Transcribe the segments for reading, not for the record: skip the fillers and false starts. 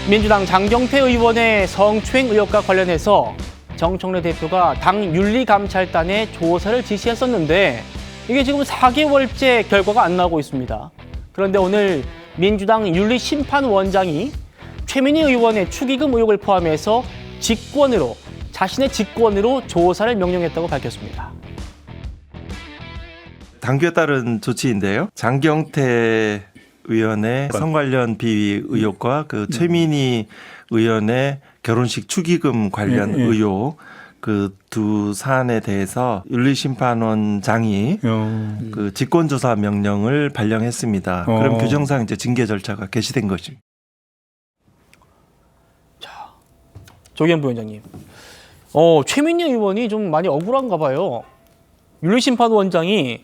민주당 장경태 의원의 성추행 의혹과 관련해서 정청래 대표가 당 윤리감찰단에 조사를 지시했었는데 이게 지금 4개월째 결과가 안 나오고 있습니다. 그런데 오늘 민주당 윤리심판원장이 최민희 의원의 축의금 의혹을 포함해서 자신의 직권으로 조사를 명령했다고 밝혔습니다. 당규에 따른 조치인데요. 장경태 의원의 성 관련 비위 의혹과 그 최민희 의원의 결혼식 축의금 관련 의혹 그 두 사안에 대해서 윤리심판원장이 그 직권조사 명령을 발령했습니다. 그럼 규정상 이제 징계 절차가 개시된 것입니다. 자, 조기현 부위원장님, 최민희 의원이 좀 많이 억울한가 봐요. 윤리심판원장이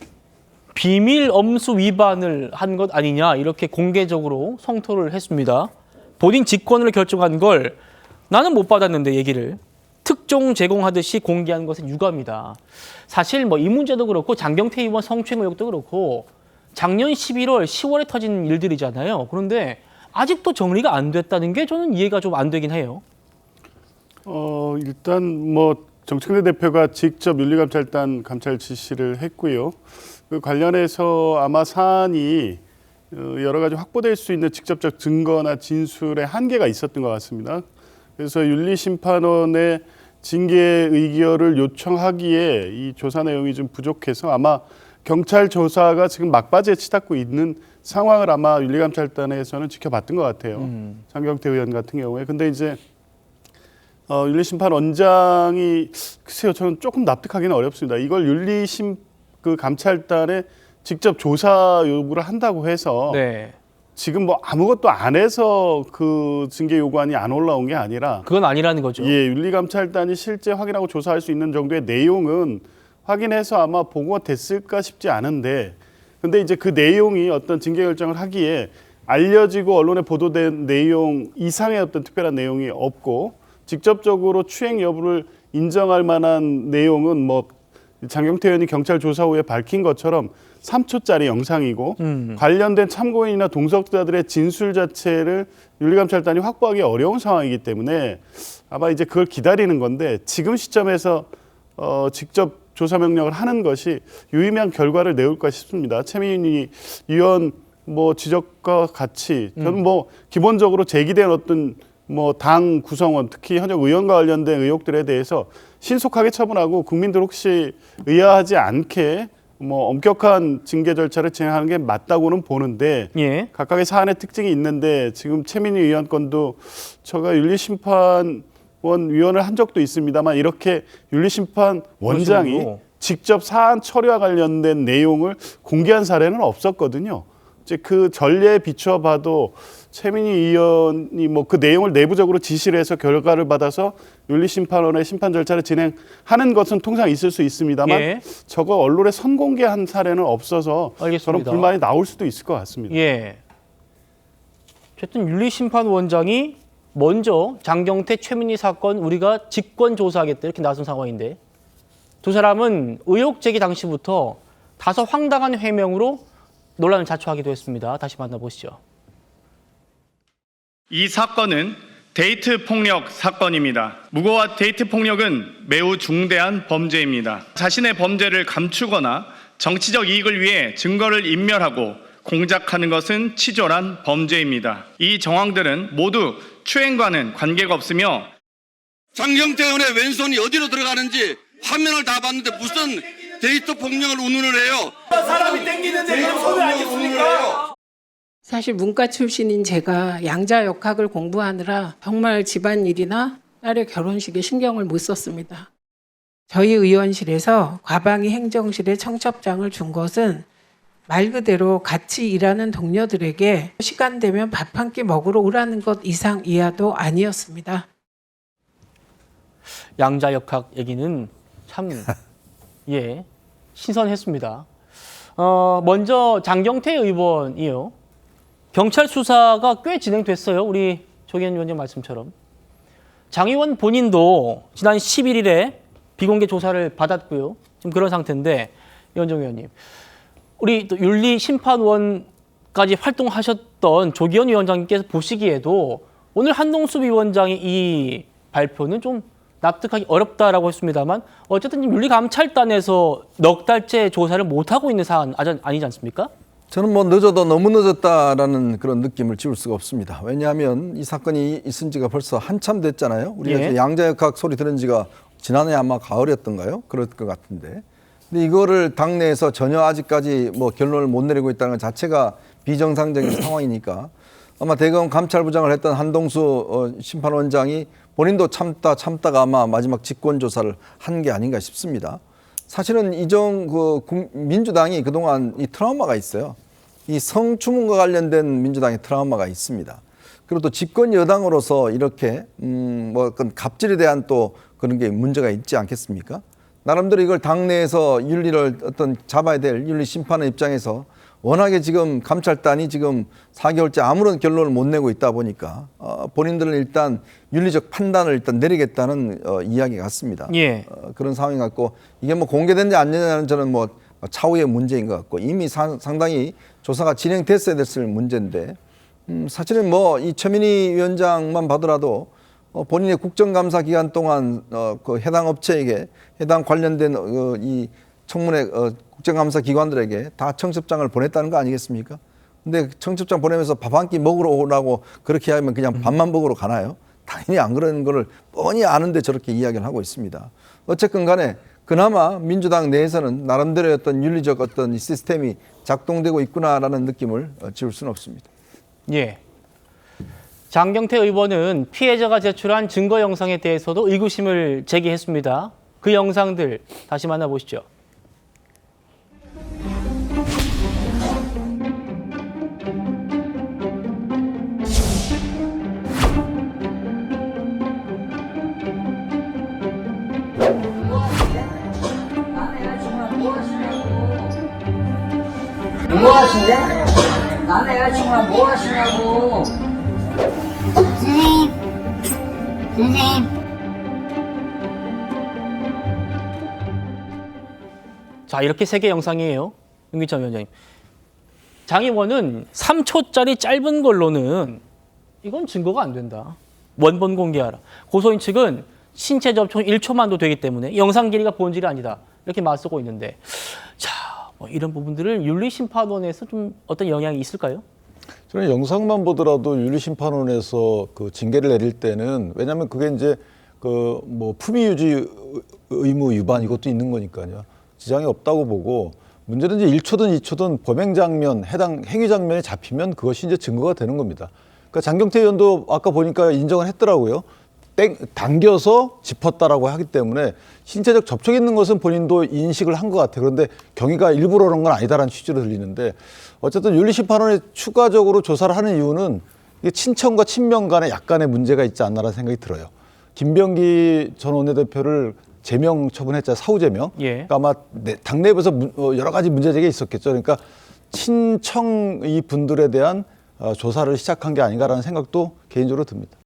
비밀 엄수 위반을 한 것 아니냐 이렇게 공개적으로 성토를 했습니다. 본인 직권으로 결정한 걸 나는 못 받았는데 얘기를 특종 제공하듯이 공개한 것은 유감이다. 사실 이 문제도 그렇고 장경태 의원 성추행 의혹도 그렇고 작년 11월, 10월에 터진 일들이잖아요. 그런데 아직도 정리가 안 됐다는 게 저는 이해가 좀 안 되긴 해요. 일단 정청래 대표가 직접 윤리감찰단 감찰 지시를 했고요. 그 관련해서 아마 사안이 여러 가지 확보될 수 있는 직접적 증거나 진술의 한계가 있었던 것 같습니다. 그래서 윤리심판원의 징계 의결을 요청하기에 이 조사 내용이 좀 부족해서 아마 경찰 조사가 지금 막바지에 치닫고 있는 상황을 아마 윤리감찰단에서는 지켜봤던 것 같아요. 장경태 의원 같은 경우에. 근데 이제 윤리심판원장이 글쎄요, 저는 조금 납득하기는 어렵습니다. 이걸 감찰단에 직접 조사 요구를 한다고 해서 지금 아무것도 안 해서 그 징계 요구안이 안 올라온 게 아니라 그건 아니라는 거죠. 예, 윤리감찰단이 실제 확인하고 조사할 수 있는 정도의 내용은 확인해서 아마 보고가 됐을까 싶지 않은데, 근데 이제 그 내용이 어떤 징계 결정을 하기에 알려지고 언론에 보도된 내용 이상의 어떤 특별한 내용이 없고 직접적으로 추행 여부를 인정할 만한 내용은 장경태 의원이 경찰 조사 후에 밝힌 것처럼 3초짜리 영상이고 관련된 참고인이나 동석자들의 진술 자체를 윤리감찰단이 확보하기 어려운 상황이기 때문에 아마 이제 그걸 기다리는 건데 지금 시점에서 직접 조사 명령을 하는 것이 유의미한 결과를 내올까 싶습니다. 최민희 의원 지적과 같이 저는 기본적으로 제기된 어떤 당 구성원 특히 현역 의원과 관련된 의혹들에 대해서 신속하게 처분하고 국민들 혹시 의아하지 않게 엄격한 징계 절차를 진행하는 게 맞다고는 보는데 각각의 사안의 특징이 있는데 지금 최민희 의원 건도 제가 윤리심판위원을 한 적도 있습니다만 이렇게 윤리심판원장이 직접 사안 처리와 관련된 내용을 공개한 사례는 없었거든요. 이제 그 전례에 비추어 봐도 최민희 의원이 그 내용을 내부적으로 지시를 해서 결과를 받아서 윤리심판원의 심판 절차를 진행하는 것은 통상 있을 수 있습니다만 저거 언론에 선공개한 사례는 없어서 알겠습니다. 저런 불만이 나올 수도 있을 것 같습니다. 어쨌든 윤리심판원장이 먼저 장경태, 최민희 사건 우리가 직권 조사하겠다 이렇게 나선 상황인데 두 사람은 의혹 제기 당시부터 다소 황당한 해명으로 논란을 자초하기도 했습니다. 다시 만나보시죠. 이 사건은 데이트 폭력 사건입니다. 무고와 데이트 폭력은 매우 중대한 범죄입니다. 자신의 범죄를 감추거나 정치적 이익을 위해 증거를 인멸하고 공작하는 것은 치졸한 범죄입니다. 이 정황들은 모두 추행과는 관계가 없으며 장경태 의원의 왼손이 어디로 들어가는지 화면을 다 봤는데 무슨 데이트 폭력을 운운을 해요? 사람이 땡기는데 그럼 손을 알겠습니까? 사실 문과 출신인 제가 양자역학을 공부하느라 정말 집안일이나 딸의 결혼식에 신경을 못 썼습니다. 저희 의원실에서 과방위 행정실에 청첩장을 준 것은 말 그대로 같이 일하는 동료들에게 시간 되면 밥 한 끼 먹으러 오라는 것 이상 이하도 아니었습니다. 양자역학 얘기는 참 신선했습니다. 먼저 장경태 의원이요. 경찰 수사가 꽤 진행됐어요. 우리 조기현 위원장 말씀처럼. 장 의원 본인도 지난 11일에 비공개 조사를 받았고요. 지금 그런 상태인데 이현정 의원님. 우리 또 윤리심판원까지 활동하셨던 조기현 위원장님께서 보시기에도 오늘 한동수 위원장이 이 발표는 좀 납득하기 어렵다라고 했습니다만 어쨌든 지금 윤리감찰단에서 넉 달째 조사를 못하고 있는 사안 아니지 않습니까? 저는 뭐 늦어도 너무 늦었다라는 그런 느낌을 지울 수가 없습니다. 왜냐하면 이 사건이 있은 지가 벌써 한참 됐잖아요. 우리가 예. 이제 양자역학 소리 들은 지가 지난해 아마 가을이었던가요? 그럴 것 같은데. 근데 이거를 당내에서 전혀 아직까지 뭐 결론을 못 내리고 있다는 것 자체가 비정상적인 상황이니까 아마 대검 감찰부장을 했던 한동수 심판원장이 본인도 참다가 아마 마지막 직권 조사를 한 게 아닌가 싶습니다. 사실은 이전 민주당이 그동안 이 트라우마가 있어요. 이 성추문과 관련된 민주당의 트라우마가 있습니다. 그리고 또 집권 여당으로서 이렇게 뭐 어떤 갑질에 대한 또 그런 게 문제가 있지 않겠습니까? 나름대로 이걸 당내에서 윤리를 어떤 잡아야 될 윤리 심판의 입장에서 워낙에 지금 감찰단이 지금 4개월째 아무런 결론을 못 내고 있다 보니까 본인들은 일단 윤리적 판단을 일단 내리겠다는 이야기 같습니다. 예. 그런 상황이 같고 이게 뭐 공개됐냐 안 됐냐는 저는 뭐 차후의 문제인 것 같고 이미 상당히 조사가 진행됐어야 됐을 문제인데 사실은 뭐 이 최민희 위원장만 봐더라도 본인의 국정감사 기간 동안 그 해당 업체에게 해당 관련된 이 청문회 국정감사 기관들에게 다 청첩장을 보냈다는 거 아니겠습니까? 근데 청첩장 보내면서 밥 한 끼 먹으러 오라고 그렇게 하면 그냥 밥만 먹으러 가나요? 당연히 안 그러는 거를 뻔히 아는데 저렇게 이야기를 하고 있습니다. 어쨌든 간에 그나마 민주당 내에서는 나름대로의 어떤 윤리적 어떤 시스템이 작동되고 있구나라는 느낌을 지울 수는 없습니다. 예. 장경태 의원은 피해자가 제출한 증거 영상에 대해서도 의구심을 제기했습니다. 그 영상들 다시 만나보시죠. 뭐 하시는데? 남의 여자친구랑 뭐 하시냐고. 선생님. 자, 이렇게 3개 영상이에요. 윤기찬 위원장님. 장 의원은 3초짜리 짧은 걸로는 이건 증거가 안 된다. 원본 공개하라. 고소인 측은 신체 접촉 1초만도 되기 때문에 영상 길이가 본질이 아니다. 이렇게 맞서고 있는데 자, 뭐 이런 부분들을 윤리심판원에서 좀 어떤 영향이 있을까요? 저는 영상만 보더라도 윤리심판원에서 그 징계를 내릴 때는 왜냐하면 그게 이제 그 뭐 품위유지 의무 위반 이것도 있는 거니까요. 지장이 없다고 보고 문제는 이제 1초든 2초든 범행 장면, 해당 행위 장면에 잡히면 그것이 이제 증거가 되는 겁니다. 그러니까 장경태 의원도 아까 보니까 인정을 했더라고요. 당겨서 짚었다라고 하기 때문에 신체적 접촉이 있는 것은 본인도 인식을 한 것 같아요. 그런데 경위가 일부러 그런 건 아니다라는 취지로 들리는데 어쨌든 윤리심판원이 추가적으로 조사를 하는 이유는 이게 친청과 친명 간에 약간의 문제가 있지 않나라는 생각이 들어요. 김병기 전 원내대표를 제명 처분했잖아요. 사후제명. 예. 그러니까 아마 당내부에서 여러 가지 문제제기가 있었겠죠. 그러니까 친청 이 분들에 대한 조사를 시작한 게 아닌가라는 생각도 개인적으로 듭니다.